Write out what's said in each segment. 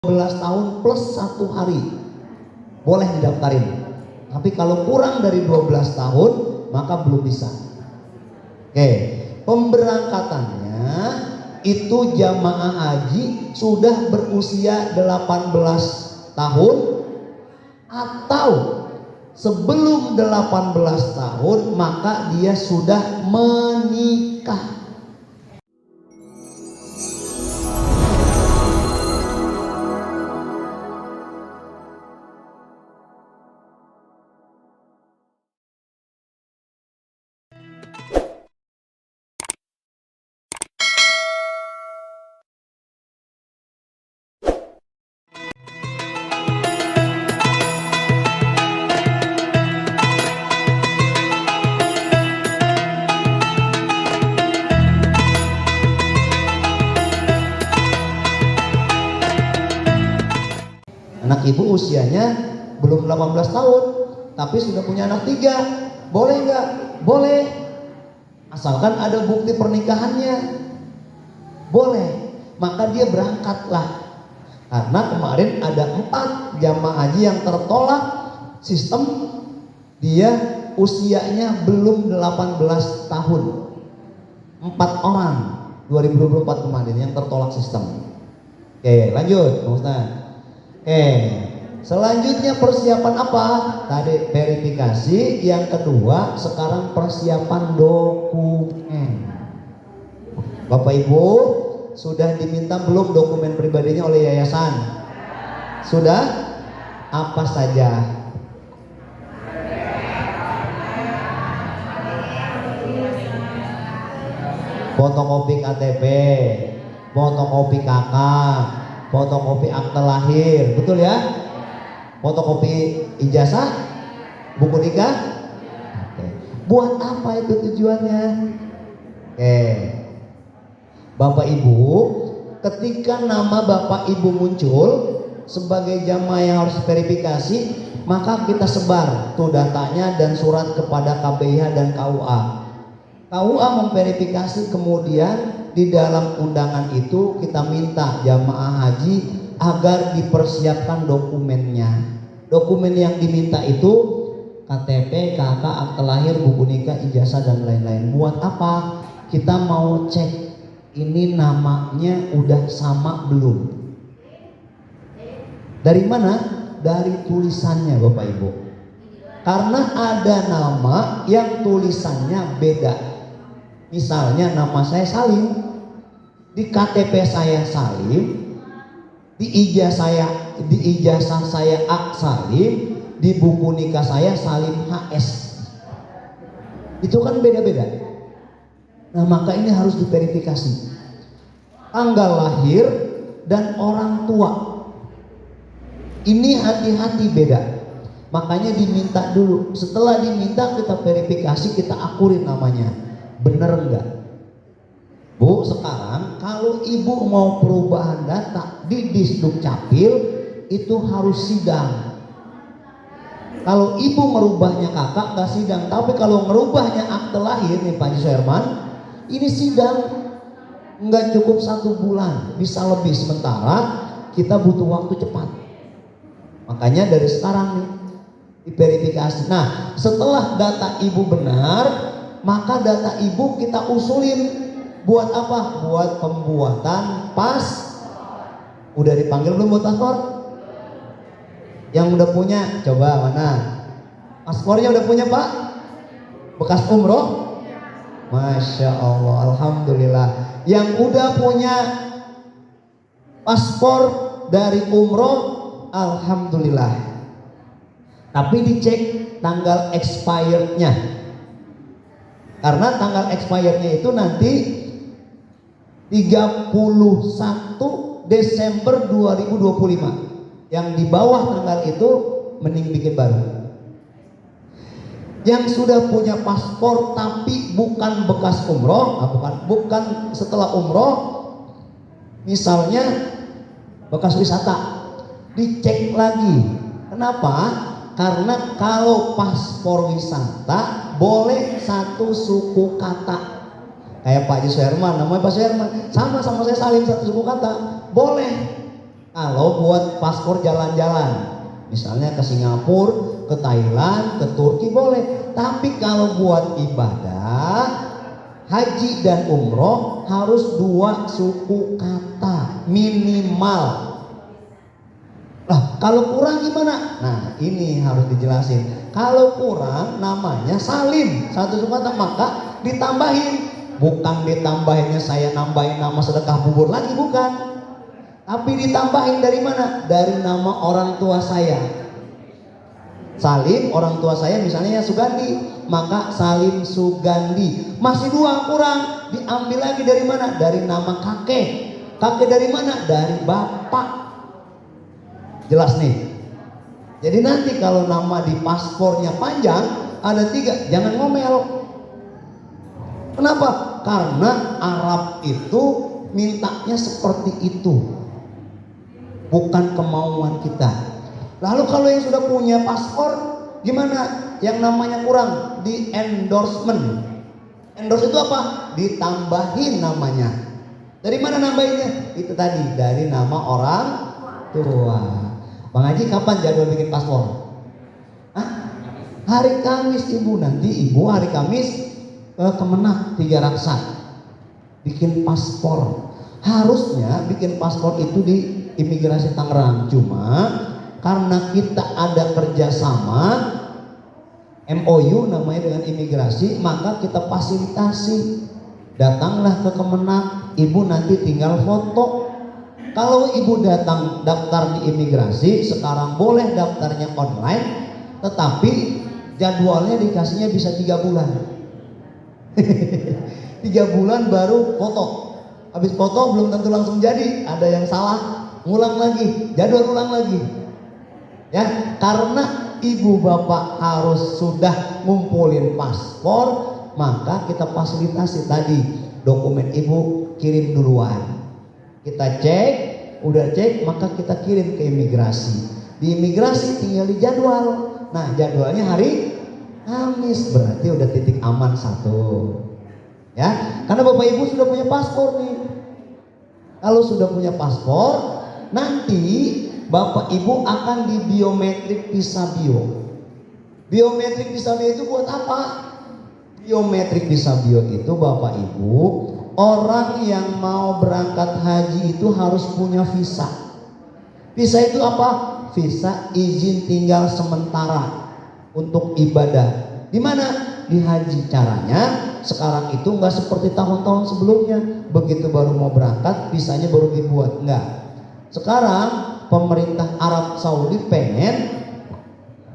12 tahun plus 1 hari boleh didaftarin. Tapi kalau kurang dari 12 tahun maka belum bisa. Oke, pemberangkatannya itu jamaah haji sudah berusia 18 tahun atau sebelum 18 tahun maka dia sudah menikah. Anak ibu usianya belum 18 tahun tapi sudah punya anak 3, boleh nggak? Boleh, asalkan ada bukti pernikahannya. Boleh, maka dia berangkatlah. Karena kemarin ada 4 jamaah haji yang tertolak sistem dia usianya belum 18 tahun. 4 orang 2024 kemarin yang tertolak sistem. Oke, lanjut Pak Ustaz. Selanjutnya persiapan apa? Tadi verifikasi, yang kedua sekarang persiapan dokumen. Bapak Ibu sudah diminta belum dokumen pribadinya oleh yayasan? Sudah? Apa saja? Fotokopi KTP, fotokopi KK, fotokopi akte lahir, betul ya? Fotokopi ijazah, buku nikah. Oke. Buat apa itu tujuannya? Bapak Ibu, ketika nama Bapak Ibu muncul sebagai jamaah yang harus verifikasi, maka kita sebar tuh datanya dan surat kepada KPIH dan KUA. KUA memverifikasi, kemudian di dalam undangan itu kita minta jamaah haji agar dipersiapkan dokumennya. Dokumen yang diminta itu KTP, KK, akte lahir, buku nikah, ijazah dan lain-lain. Buat apa? Kita mau cek ini namanya udah sama belum. Dari mana? Dari tulisannya Bapak Ibu. Karena ada nama yang tulisannya beda. Misalnya nama saya Salim, di KTP saya Salim, di ijazah saya Ak Salim, di buku nikah saya Salim HS. Itu kan beda-beda. Nah, maka ini harus diverifikasi. Tanggal lahir dan orang tua. Ini hati-hati beda. Makanya diminta dulu. Setelah diminta kita verifikasi, kita akurin namanya. Bener enggak? Bu, sekarang kalau ibu mau perubahan data di Disduk Capil itu harus sidang. Kalau ibu merubahnya kakak nggak sidang, tapi kalau merubahnya akte lahir nih Pak Suherman, ini sidang. Nggak cukup 1 bulan, bisa lebih. Sementara kita butuh waktu cepat. Makanya dari sekarang nih diverifikasi. Nah, setelah data ibu benar, maka data ibu kita usulin. Buat apa? Buat pembuatan Udah dipanggil belum buat paspor? Yang udah punya, coba mana? Paspornya udah punya Pak? Bekas umroh? Masya Allah, Alhamdulillah. Yang udah punya paspor dari umroh, Alhamdulillah. Tapi dicek tanggal expirednya. Karena tanggal expirednya itu nanti 31 Desember 2025. Yang di bawah tanggal itu mending bikin baru. Yang sudah punya paspor tapi bukan bekas umroh, bukan setelah umroh, misalnya bekas wisata, dicek lagi. Kenapa? Karena kalau paspor wisata boleh 1 suku kata. Kayak Pak Suherman, namanya Pak Suherman, sama saya Salim 1 suku kata, boleh. Kalau buat paspor jalan-jalan, misalnya ke Singapura, ke Thailand, ke Turki boleh. Tapi kalau buat ibadah, haji dan umroh harus 2 suku kata minimal. Lah, kalau kurang gimana? Nah, ini harus dijelasin. Kalau kurang namanya salim, 1 suku kata, maka ditambahin. Bukan ditambahinnya saya nambahin nama sedekah bubur lagi, bukan. Tapi ditambahin dari mana? Dari nama orang tua saya. Salim, orang tua saya misalnya Sugandi, maka Salim Sugandi. Masih 2 kurang, diambil lagi dari mana? Dari nama kakek. Kakek dari mana? Dari bapak. Jelas nih. Jadi nanti kalau nama di paspornya panjang, ada 3, jangan ngomel. Kenapa? Karena Arab itu mintanya seperti itu, bukan kemauan kita. Lalu kalau yang sudah punya paspor gimana? Yang namanya kurang, di endorsement. Endorse itu apa? Ditambahin namanya. Dari mana nambahinnya? Itu tadi, dari nama orang tua. Bang Haji, kapan jadwal bikin paspor? Hah? Hari Kamis ibu. Nanti ibu hari Kamis ke Kemenak 3 Raksa bikin paspor. Harusnya bikin paspor itu di imigrasi Tangerang, cuma karena kita ada kerjasama MOU namanya dengan imigrasi, maka kita fasilitasi. Datanglah ke Kemenak, ibu nanti tinggal foto. Kalau ibu datang daftar di imigrasi, sekarang boleh daftarnya online, tetapi jadwalnya dikasihnya bisa 3 bulan. 3 bulan baru foto. Habis foto belum tentu langsung jadi, ada yang salah, ngulang lagi, jadwal ulang lagi. Ya, karena ibu bapak harus sudah ngumpulin paspor, maka kita fasilitasi tadi, dokumen ibu kirim duluan. Kita cek, udah cek, maka kita kirim ke imigrasi. Di imigrasi tinggal di jadwal. Nah, jadwalnya hari Kamis, berarti udah titik aman 1. Ya, karena bapak ibu sudah punya paspor nih. Kalau sudah punya paspor, nanti bapak ibu akan di biometrik visa bio. Biometrik visa bio itu buat apa? Biometrik visa bio itu bapak ibu, orang yang mau berangkat haji itu harus punya visa. Visa itu apa? Visa izin tinggal sementara untuk ibadah. Di mana? Di haji. Caranya sekarang itu nggak seperti tahun-tahun sebelumnya, begitu baru mau berangkat visanya baru dibuat. Enggak. Sekarang pemerintah Arab Saudi pengen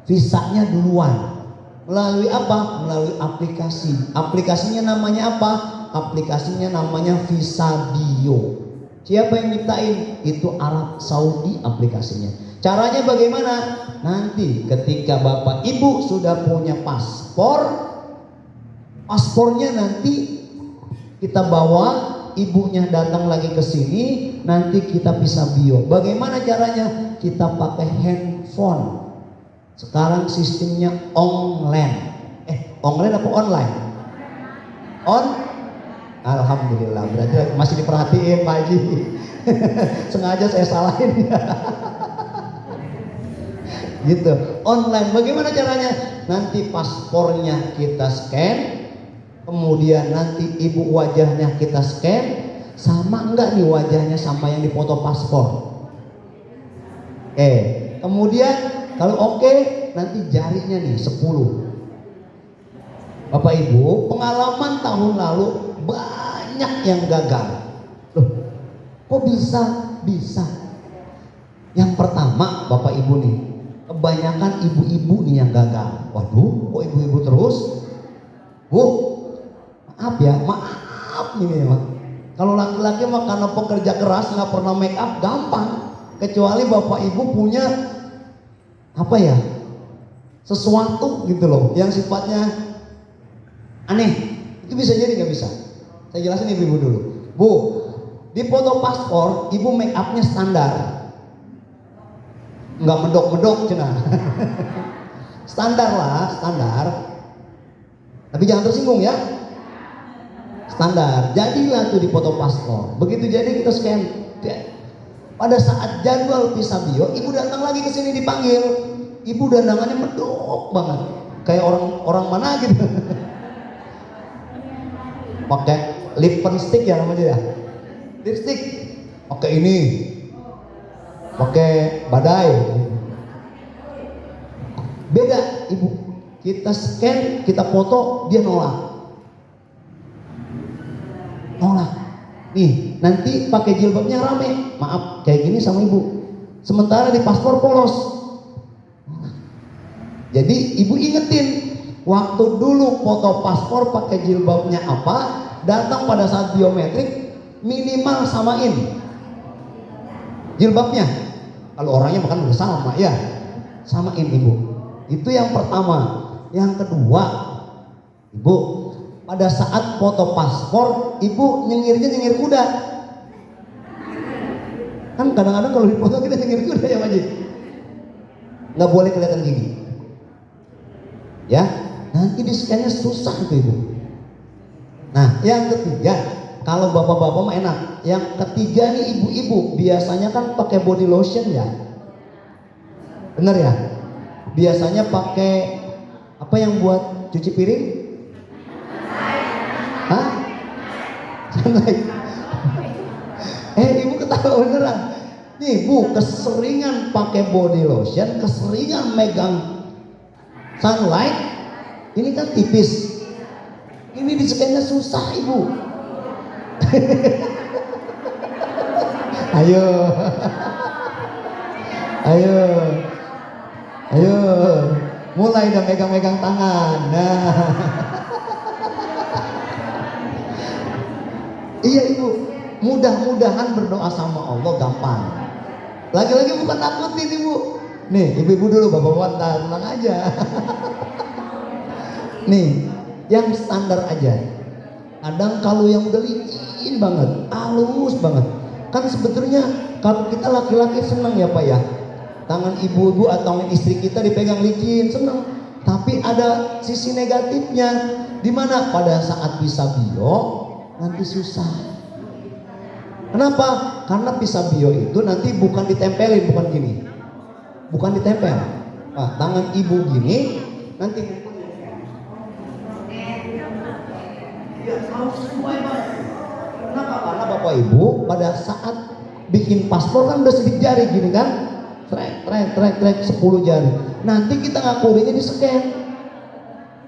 visanya duluan. Melalui apa? Melalui aplikasi. Aplikasinya namanya apa? Aplikasinya namanya Visa Bio. Siapa yang nyiptain? Itu Arab Saudi aplikasinya. Caranya bagaimana? Nanti ketika bapak ibu sudah punya paspor, paspornya nanti kita bawa, ibunya datang lagi ke sini, nanti kita bisa bio. Bagaimana caranya? Kita pakai handphone. Sekarang sistemnya online. Online apa online? Alhamdulillah, berarti masih diperhatiin Pak Haji. Sengaja saya salahin. Gitu. Online. Bagaimana caranya? Nanti paspornya kita scan, kemudian nanti ibu wajahnya kita scan, sama enggak nih wajahnya sama yang dipoto paspor. Kemudian kalau oke, nanti jarinya nih 10. Bapak ibu, pengalaman tahun lalu banyak yang gagal. Loh, kok bisa? Bisa. Yang pertama bapak ibu nih, kebanyakan ibu-ibu nih yang gagal. Waduh, kok ibu-ibu terus? Bu, maaf ya, maaf nih memang. Kalau laki-laki mah karena pekerja keras nggak pernah make up gampang. Kecuali bapak ibu punya apa ya, sesuatu gitu loh, yang sifatnya aneh. Itu bisa jadi nggak bisa. Saya jelasin ibu-ibu dulu. Bu, di foto paspor ibu make upnya standar, nggak medok-medok cina. Standar lah, standar. Tapi jangan tersinggung ya. Standar. Jadilah tuh di foto paspor. Begitu jadi kita scan. Pada saat jadwal Pisabio, ibu datang lagi ke sini dipanggil. Ibu dandangannya medok banget, kayak orang mana gitu. Pakai lipstick ya namanya ya, lipstick. Pakai ini, pakai badai. Beda ibu, kita scan, kita foto, dia nolak. Nih, nanti pakai jilbabnya rame. Maaf, kayak gini sama ibu. Sementara di paspor polos. Jadi ibu ingetin, waktu dulu foto paspor pakai jilbabnya apa, datang pada saat biometrik minimal samain jilbabnya. Kalau orangnya makan udah sama ya, samain ibu. Itu yang pertama. Yang kedua, ibu, pada saat foto paspor, ibu nyengirnya nyengir kuda. Kan kadang-kadang kalau di foto kita nyengir kuda ya Pak Haji. Nggak boleh kelihatan gigi. Ya, nanti di scan-nya susah itu ibu. Nah, yang ketiga, kalau bapak-bapak mah enak. Yang ketiga nih ibu-ibu, biasanya kan pakai body lotion ya. Bener ya? Biasanya pakai apa yang buat cuci piring? Hah? Sunlight. Ibu ketawa beneran. Nih bu, keseringan pakai body lotion, keseringan megang sunlight, ini kan tipis. Ini di scan-nya susah ibu. Ayo, ayo, ayo, mulai dong megang-megang tangan. Nah. Iya ibu, mudah-mudahan berdoa sama Allah gampang. Lagi-lagi bukan nakutin ibu. Nih ibu-ibu dulu, bapak-bapak tenang aja. Nih, yang standar aja. Kadang kalau yang udah licin banget, halus banget. Kan sebetulnya kalau kita laki-laki senang ya Pak ya, tangan ibu-ibu atau istri kita dipegang licin, senang. Tapi ada sisi negatifnya, dimana pada saat Pisabio nanti susah. Kenapa? Karena Pisabio itu nanti bukan ditempelin, bukan gini, bukan ditempel. Nah, tangan ibu gini, nanti ya, harus sesuai banget. Kenapa? Karena bapak ibu pada saat bikin paspor kan udah sidik jari gini kan, trek 10 jari. Nanti kita ngakurinya di scan.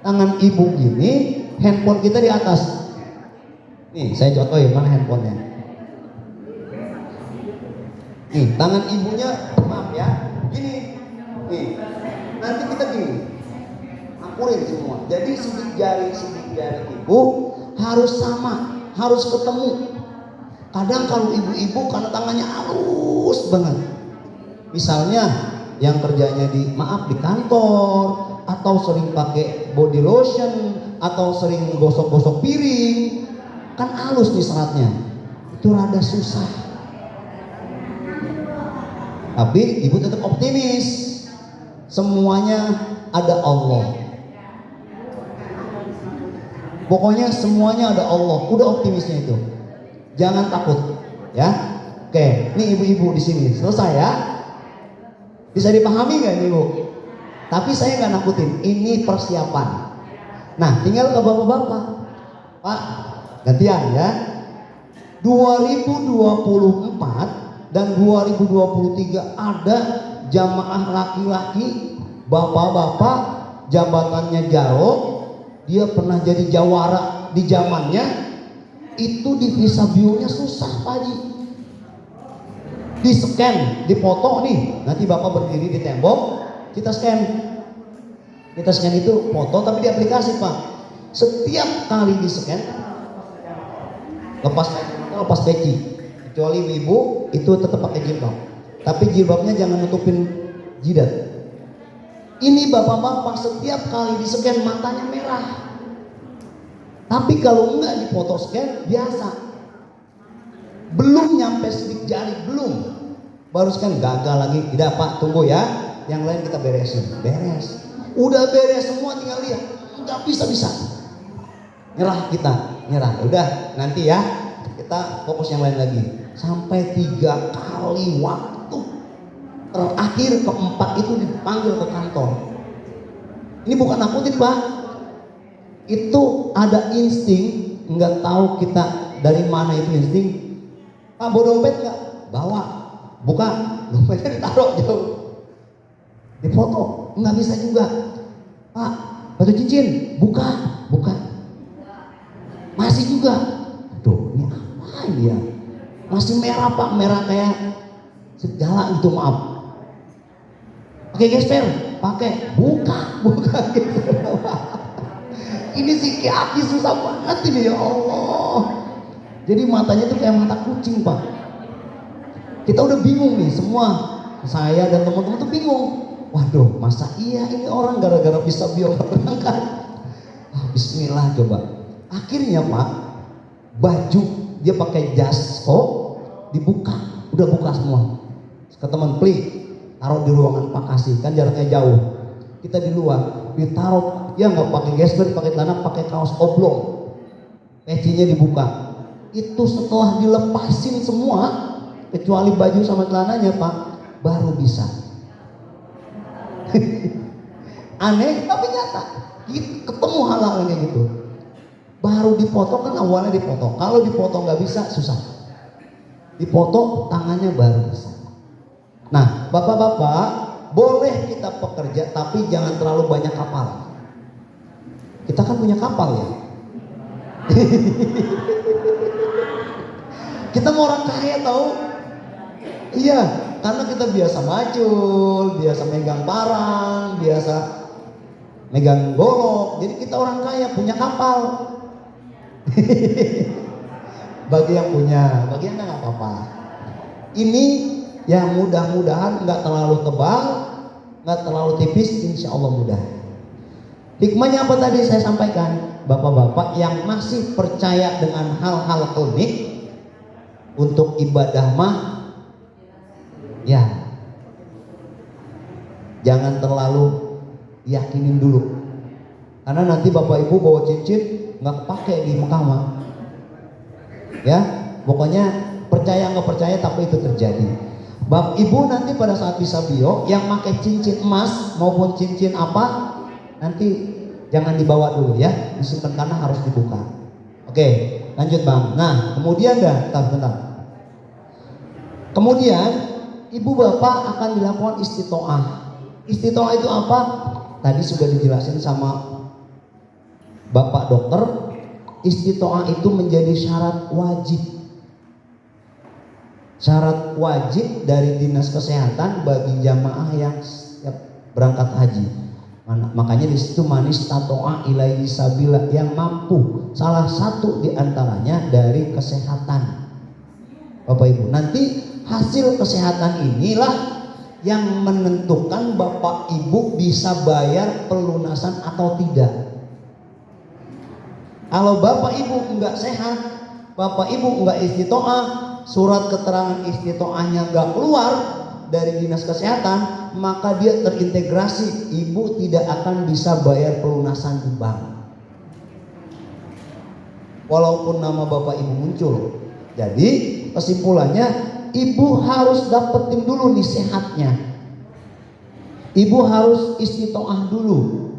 Tangan ibu gini, handphone kita di atas. Nih, saya contohin mana handphonenya. Nih, tangan ibunya, maaf ya, gini. Nih, nanti kita gini, akurin semua. Jadi sidik jari ibu harus sama, harus ketemu. Kadang kalau ibu-ibu karena tangannya halus banget, misalnya yang kerjanya di kantor, atau sering pakai body lotion, atau sering gosok-gosok piring, kan halus nih seratnya, itu rada susah. Tapi ibu tetap optimis, semuanya ada Allah. Pokoknya semuanya ada Allah, udah optimisnya itu. Jangan takut, ya. Oke, ini ibu-ibu di sini selesai ya. Bisa dipahami nggak nih bu? Tapi saya nggak nakutin, ini persiapan. Nah, tinggal ke bapak-bapak, Pak, gantian ya. 2024 dan 2023 ada jamaah laki-laki, bapak-bapak, jabatannya jauh. Dia pernah jadi jawara di zamannya, itu di Pisabio-nya susah Pak Haji. Di scan, di foto nih, nanti bapak berdiri di tembok, kita scan. Kita scan itu foto tapi di aplikasi Pak. Setiap kali di scan, lepas peci. Kecuali ibu itu tetap pakai jilbab. Tapi jilbabnya jangan nutupin jidat. Ini bapak-bapak setiap kali di scan matanya merah. Tapi kalau enggak di foto scan biasa. Belum nyampe sidik jari, belum. Baru scan gagal lagi. Tidak Pak, tunggu ya. Yang lain kita beresin. Beres. Udah beres semua, tinggal lihat. Enggak bisa. Nyerah kita, nyerah. Udah nanti ya. Kita fokus yang lain lagi. sampai 3 kali waktu. Terakhir keempat itu dipanggil ke kantor. Ini bukan nakutin Pak, itu ada insting, nggak tahu kita dari mana itu insting. Pak bawa dompet nggak? Bawa, buka, dompetnya ditaruh jauh, dipoto, nggak bisa juga. Pak batu cincin, buka, masih juga. Aduh ini apa ini ya? Masih merah Pak, merah kayak segala itu, maaf. Pakai gesper, pakai, buka gesper. Ini si Aki susah banget ini ya Allah. Jadi matanya tuh kayak mata kucing Pak. Kita udah bingung nih semua, saya dan teman-teman tuh bingung. Waduh, masa iya ini orang gara-gara bisa bio berangkat? Bismillah coba. Akhirnya Pak, baju dia pakai jas dibuka, udah buka semua. Ke teman pli, taruh di ruangan Pak Kasih, kan jaraknya jauh. Kita di luar, ditaruh, ya nggak pakai gesper, pakai celana, pakai kaos oblong, pecinya dibuka. Itu setelah dilepasin semua, kecuali baju sama celananya Pak, baru bisa. Aneh tapi nyata, ketemu hal-hal kayak gitu. Baru dipotong, kan awalnya dipotong. Kalau dipotong nggak bisa, susah. Dipotong tangannya baru bisa. Nah, bapak-bapak, boleh kita pekerja tapi jangan terlalu banyak kapal. Kita kan punya kapal ya. Kita mau orang kaya tahu? Iya, karena kita biasa macul, biasa megang barang, biasa megang golok. Jadi kita orang kaya, punya kapal. Bagi yang punya, bagi yang nggak apa-apa. Ini yang mudah-mudahan nggak terlalu tebal, nggak terlalu tipis, insya Allah mudah. Hikmahnya apa tadi saya sampaikan, bapak-bapak yang masih percaya dengan hal-hal klinik untuk ibadah mah, ya jangan terlalu yakinin dulu, karena nanti bapak ibu bawa cincin nggak kepake di Mekah mah. Ya, pokoknya percaya nggak percaya tapi itu terjadi. Bapak ibu nanti pada saat bisa bio yang pakai cincin emas maupun cincin apa, nanti jangan dibawa dulu ya, disimpan karena harus dibuka. Oke, lanjut Bang. Nah, kemudian bentar. Kemudian ibu bapak akan dilakukan istitoah. Istitoah itu apa? Tadi sudah dijelasin sama Bapak dokter. Istitoah itu menjadi syarat wajib. Syarat wajib dari dinas kesehatan bagi jamaah yang berangkat haji. Makanya di situ manis tatoa ilaihi sabila, yang mampu, salah satu diantaranya dari kesehatan. Bapak Ibu, nanti hasil kesehatan inilah yang menentukan Bapak Ibu bisa bayar pelunasan atau tidak. Kalau Bapak Ibu enggak sehat, Bapak Ibu enggak istitoah, surat keterangan istitoahnya enggak keluar dari dinas kesehatan, maka dia terintegrasi, ibu tidak akan bisa bayar pelunasan di bank. Walaupun nama Bapak Ibu muncul. Jadi kesimpulannya, ibu harus dapetin dulu nih sehatnya. Ibu harus istitoah dulu.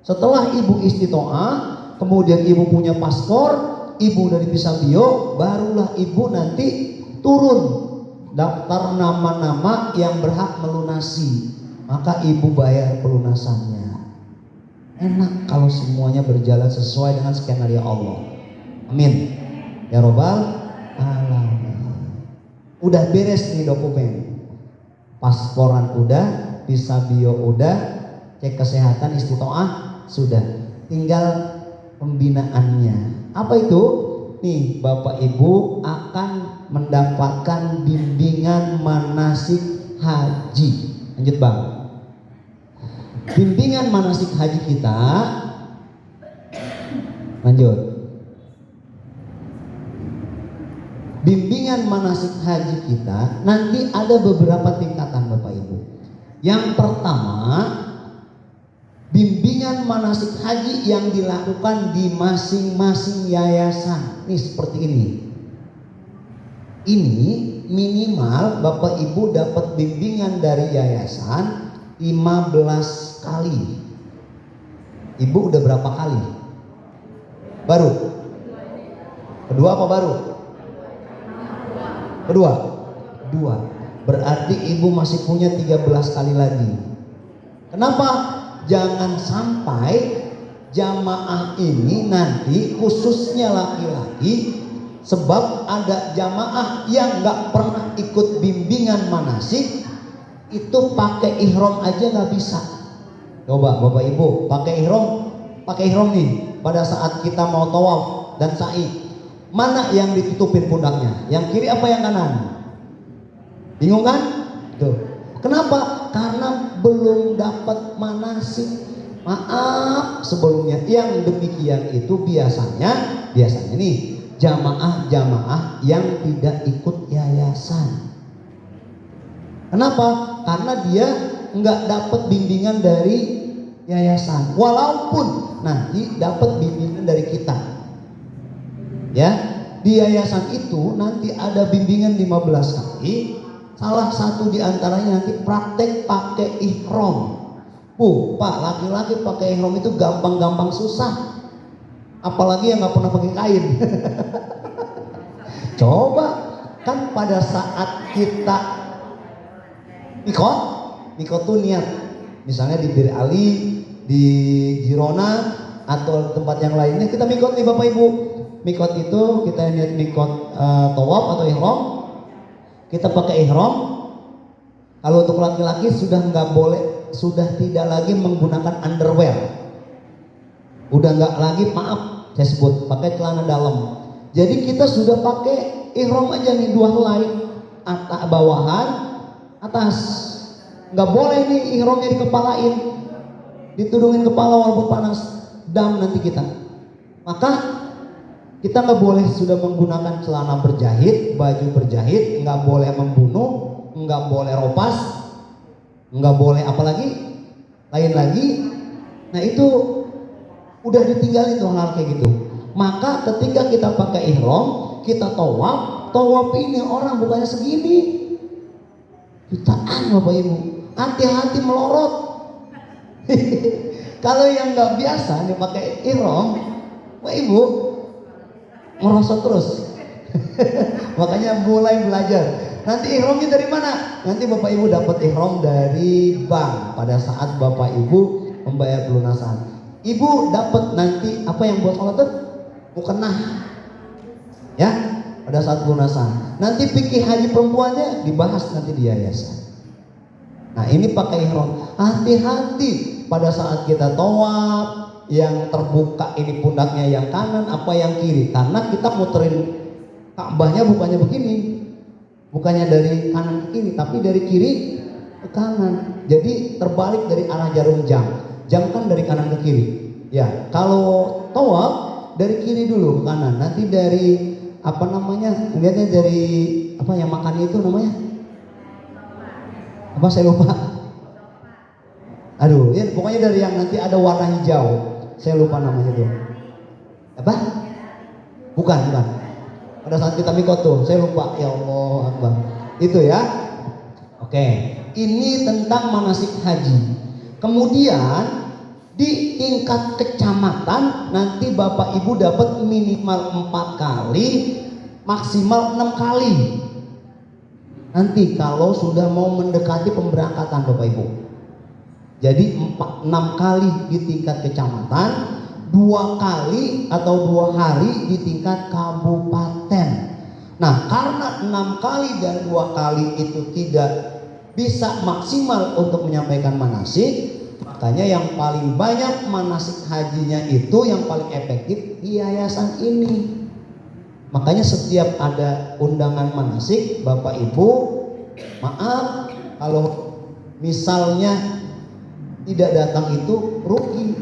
Setelah ibu istitoah, kemudian ibu punya paspor, ibu dari bisa bio, barulah ibu nanti turun daftar nama-nama yang berhak melunasi, maka ibu bayar pelunasannya. Enak kalau semuanya berjalan sesuai dengan skenario Allah. Amin ya robbal alamin. Udah beres nih dokumen, pasporan udah, visa bio udah, cek kesehatan istitoah sudah, tinggal pembinaannya. Apa itu? Nih Bapak Ibu akan mendapatkan bimbingan manasik haji. Lanjut Bang. Bimbingan manasik haji kita, lanjut. Bimbingan manasik haji kita nanti ada beberapa tingkatan Bapak Ibu. Yang pertama, bimbingan manasik haji yang dilakukan di masing-masing yayasan. Nih seperti ini. Ini minimal Bapak Ibu dapat bimbingan dari yayasan 15 kali. Ibu udah berapa kali? Baru? Kedua apa baru? Kedua? Dua. Berarti ibu masih punya 13 kali lagi. Kenapa? Jangan sampai jamaah ini nanti khususnya laki-laki, sebab ada jamaah yang gak pernah ikut bimbingan manasik, itu pakai ihram aja gak bisa. Coba Bapak Ibu pakai ihram nih pada saat kita mau tawaf dan sa'i, mana yang ditutupin pundaknya? Yang kiri apa yang kanan? Bingung kan? Tuh. Kenapa? Karena belum dapat manasik. Maaf sebelumnya, yang demikian itu biasanya nih jamaah-jamaah yang tidak ikut yayasan. Kenapa? Karena dia nggak dapat bimbingan dari yayasan, walaupun nanti dapat bimbingan dari kita. Ya, di yayasan itu nanti ada bimbingan 15 kali. Salah satu di antaranya nanti praktek pakai ihram. Pak, laki-laki pakai ihram itu gampang-gampang susah. Apalagi yang nggak pernah pakai kain. Coba kan pada saat kita mikot tuh niat. Misalnya di Bir Ali, di Girona atau tempat yang lainnya kita mikot nih Bapak Ibu. Mikot itu kita niat mikot tawaf atau ihram. Kita pakai ihram. Kalau untuk laki-laki sudah nggak boleh, sudah tidak lagi menggunakan underwear. Udah nggak lagi, maaf saya sebut, pakai celana dalam. Jadi kita sudah pakai ihram aja nih, 2 helai, atas bawahan, atas. Nggak boleh nih ihramnya dikepalain, ditudungin kepala walaupun panas, dam nanti kita. Maka kita nggak boleh sudah menggunakan celana berjahit, baju berjahit, nggak boleh membunuh, nggak boleh ropas, nggak boleh apalagi lain lagi. Nah itu udah ditinggalin tuh hal kayak gitu. Maka ketika kita pakai ihram, kita tawaf ini orang bukannya segini, jutaan Bapak Ibu. Hati-hati melorot. Kalau yang nggak biasa nih pakai ihram, Bapak Ibu merosot terus. Makanya mulai belajar. Nanti ihramnya dari mana? Nanti Bapak Ibu dapat ihram dari bank pada saat Bapak Ibu membayar pelunasan. Ibu dapat nanti apa yang buat sholat tuh? Mukena. Ya, pada saat pelunasan. Nanti fikih haji perempuannya dibahas nanti di yayasan. Nah, ini pakai ihram. Hati-hati pada saat kita tawaf, yang terbuka ini pundaknya yang kanan apa yang kiri, karena kita muterin Ka'bahnya bukannya begini. Bukannya dari kanan ke kiri, tapi dari kiri ke kanan. Jadi terbalik dari arah jarum jam. Jam kan dari kanan ke kiri. Ya, kalau tawaf dari kiri dulu ke kanan. Nanti dari apa namanya? Lihatnya dari apa yang makannya itu namanya? Apa saya lupa? Aduh, ya pokoknya dari yang nanti ada warna hijau. Saya lupa namanya tuh. Apa? Bukan. Pada saat kita mikot tuh, saya lupa. Ya Allah Akbar. Itu ya. Oke. Ini tentang manasik haji. Kemudian di tingkat kecamatan nanti Bapak Ibu dapat minimal 4 kali, maksimal 6 kali. Nanti kalau sudah mau mendekati pemberangkatan Bapak Ibu. Jadi 6 kali di tingkat kecamatan, 2 kali atau 2 hari di tingkat kabupaten. Nah, karena 6 kali dan 2 kali itu tidak bisa maksimal untuk menyampaikan manasik, makanya yang paling banyak manasik hajinya itu yang paling efektif di yayasan ini. Makanya setiap ada undangan manasik, Bapak Ibu, maaf kalau misalnya tidak datang itu rugi.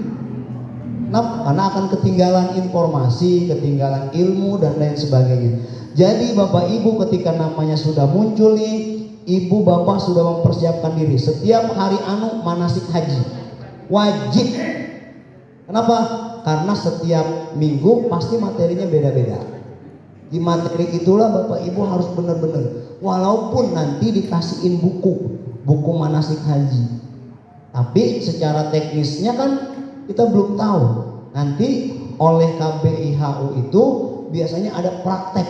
Nah, karena akan ketinggalan informasi, ketinggalan ilmu dan lain sebagainya. Jadi Bapak Ibu ketika namanya sudah muncul nih, Ibu Bapak sudah mempersiapkan diri. Setiap hari manasik haji wajib. Kenapa? Karena setiap minggu pasti materinya beda-beda. Di materi itulah Bapak Ibu harus benar-benar, walaupun nanti dikasihin buku manasik haji, tapi secara teknisnya kan kita belum tahu. Nanti oleh KBIHU itu biasanya ada praktek.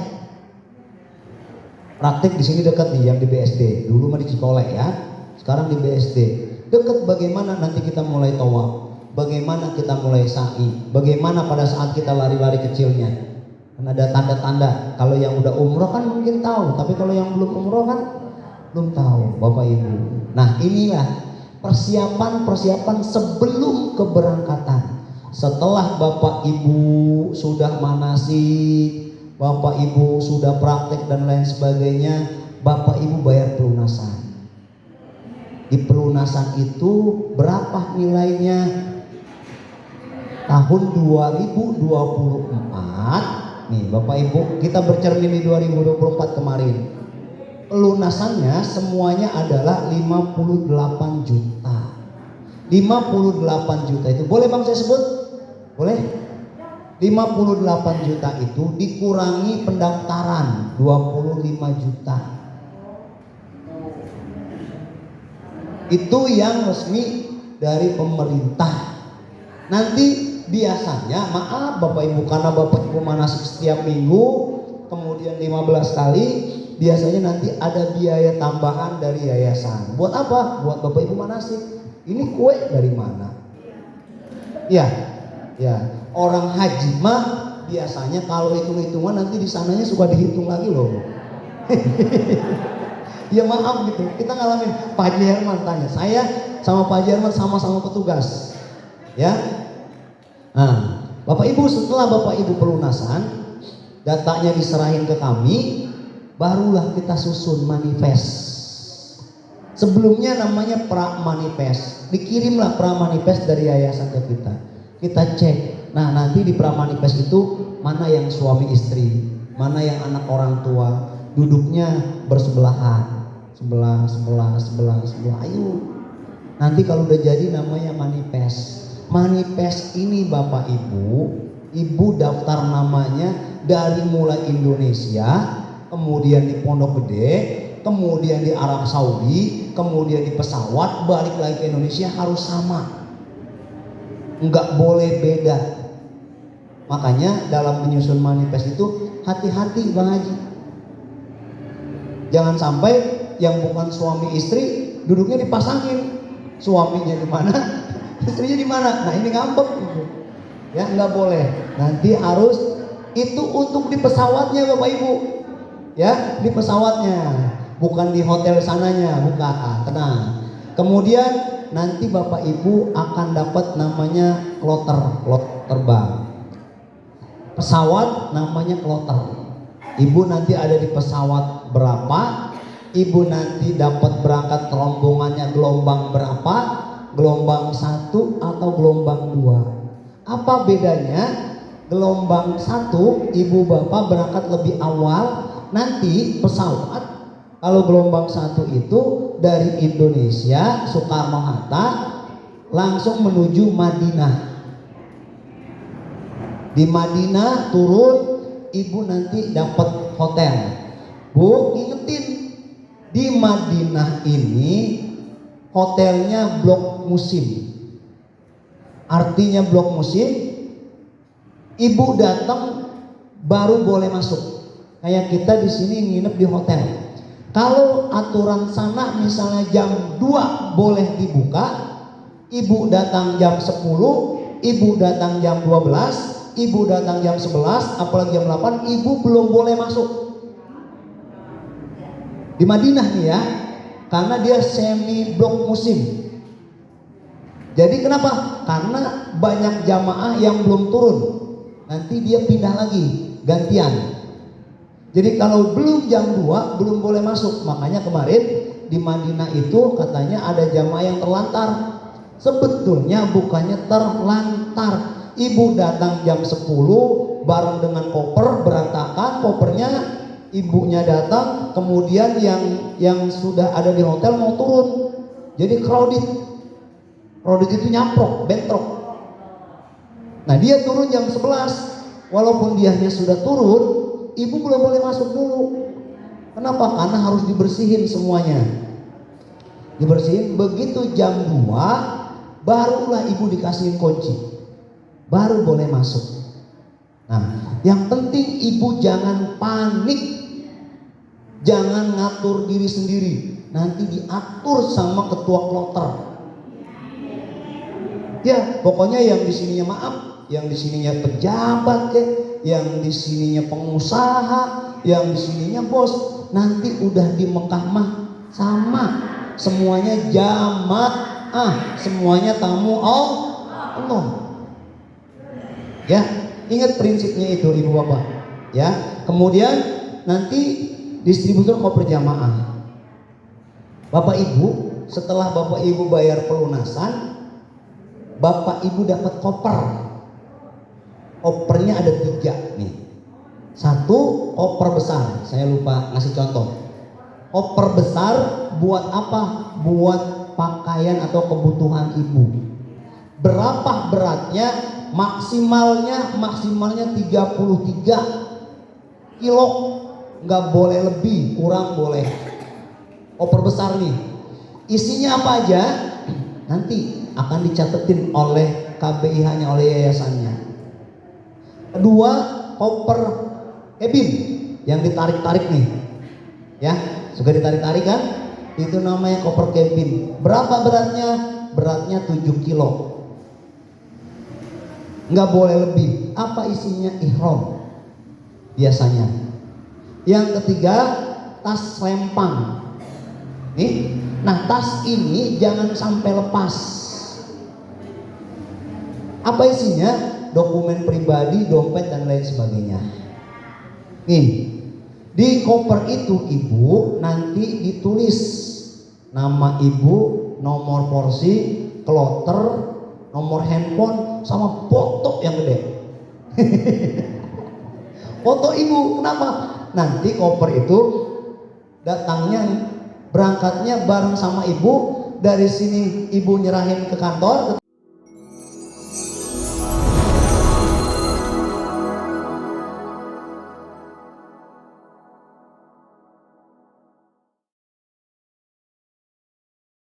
Praktek di sini dekat nih, yang di BSD. Dulu mah di Cikolek ya, sekarang di BSD. Dekat bagaimana nanti kita mulai tawaf, bagaimana kita mulai sa'i, bagaimana pada saat kita lari-lari kecilnya. Kan ada tanda-tanda. Kalau yang udah umroh kan mungkin tahu, tapi kalau yang belum umroh kan belum tahu, Bapak Ibu. Nah, inilah persiapan sebelum keberangkatan. Setelah Bapak Ibu sudah manasik, Bapak Ibu sudah praktek dan lain sebagainya, Bapak Ibu bayar pelunasan. Di pelunasan itu berapa nilainya? Tahun 2024 nih Bapak Ibu, kita bercermin di 2024 kemarin. Pelunasannya semuanya adalah 58 juta. 58 juta itu boleh Bang saya sebut? Boleh? 58 juta itu dikurangi pendaftaran 25 juta. Itu yang resmi dari pemerintah. Nanti biasanya, maaf Bapak Ibu, karena Bapak Ibu manasik setiap minggu, kemudian 15 kali, biasanya nanti ada biaya tambahan dari yayasan. Buat apa? Buat Bapak Ibu manasik. Ini kue dari mana? Ya, orang haji mah biasanya kalau hitung-hitungan nanti di sananya suka dihitung lagi loh. Ya maaf gitu, kita ngalamin. Pak Haji Herman tanya, saya sama Pak Haji Herman sama-sama petugas. Ya. Nah, Bapak Ibu, setelah Bapak Ibu pelunasan, datanya diserahin ke kami, barulah kita susun manifest. Sebelumnya namanya pra-manifest. Dikirimlah pra-manifest dari yayasan ke kita. Kita cek. Nah, nanti di pra-manifest itu mana yang suami istri, mana yang anak orang tua, duduknya bersebelahan. Sebelah. Ayo. Nanti kalau udah jadi namanya manifest. Manifest ini Bapak Ibu daftar namanya dari mulai Indonesia, kemudian di Pondok Gede, kemudian di Arab Saudi, kemudian di pesawat, balik lagi ke Indonesia harus sama. Enggak boleh beda. Makanya dalam menyusun manifest itu hati-hati Bang Haji. Jangan sampai yang bukan suami istri duduknya dipasangin. Suaminya di mana? Istrinya di mana? Nah ini ngambek gitu. Ya nggak boleh. Nanti harus itu untuk di pesawatnya Bapak Ibu. Ya di pesawatnya, bukan di hotel sananya, bukan. Tenang. Kemudian nanti Bapak Ibu akan dapat namanya kloter terbang. Pesawat namanya kloter. Ibu nanti ada di pesawat berapa? Ibu nanti dapat berangkat rombongannya gelombang berapa? Gelombang 1 atau gelombang 2. Apa bedanya? Gelombang 1 ibu bapak berangkat lebih awal, nanti pesawat kalau gelombang 1 itu dari Indonesia Soekarno-Hatta langsung menuju Madinah. Di Madinah turun, ibu nanti dapat hotel. Bu, ingetin di Madinah ini hotelnya blok musim. Artinya blok musim, ibu datang baru boleh masuk. Kayak kita di sini nginep di hotel. Kalau aturan sana misalnya jam 2 boleh dibuka, ibu datang jam 10, ibu datang jam 12, ibu datang jam 11, apalagi jam 8, ibu belum boleh masuk. Di Madinah nih ya, karena dia semi blok musim. Jadi kenapa? Karena banyak jamaah yang belum turun. Nanti dia pindah lagi, gantian. Jadi kalau belum jam 2 belum boleh masuk. Makanya kemarin di Madinah itu katanya ada jamaah yang terlantar. Sebetulnya bukannya terlantar. Ibu datang jam 10 bareng dengan koper berantakan, kopernya ibunya datang, kemudian yang sudah ada di hotel mau turun. Jadi crowded itu nyamprok, bentrok. Nah dia turun jam 11, walaupun dianya sudah turun, ibu belum boleh masuk dulu. Kenapa? Karena harus dibersihin semuanya. Dibersihin, begitu jam 2 barulah ibu dikasihin kunci, baru boleh masuk. Nah, yang penting ibu jangan panik, jangan ngatur diri sendiri, nanti diatur sama ketua kloter. Ya, pokoknya yang di sininya maaf, yang di sininya pejabat yang di sininya pengusaha, yang di sininya bos, nanti udah di Mekah mah sama. Semuanya jamaah, semuanya tamu Allah. Ya, ingat prinsipnya itu ibu bapak. Ya, kemudian nanti distributor koper jamaah. Bapak ibu, setelah bapak ibu bayar pelunasan, bapak ibu dapat koper. Kopernya ada 3 nih. 1 koper besar, saya lupa ngasih contoh. Koper besar buat apa? Buat pakaian atau kebutuhan ibu. Berapa beratnya? Maksimalnya 33 kilo, nggak boleh lebih, kurang boleh. Koper besar nih, isinya apa aja? Nanti akan dicatetin oleh KBIH-nya, oleh yayasannya. Kedua, koper cabin yang ditarik-tarik nih, ya. Suka ditarik-tarik kan? Itu namanya koper cabin. Berapa beratnya? Beratnya 7 kilo. Nggak boleh lebih. Apa isinya? Ihram biasanya. Yang ketiga, tas rempang. Nih, nah tas ini jangan sampai lepas. Apa isinya? Dokumen pribadi, dompet dan lain sebagainya. Nih, di koper itu ibu nanti ditulis nama ibu, nomor porsi, kloter, nomor handphone, sama foto yang gede. Foto ibu, kenapa? Nanti koper itu datangnya, berangkatnya bareng sama ibu. Dari sini ibu nyerahin ke kantor, ke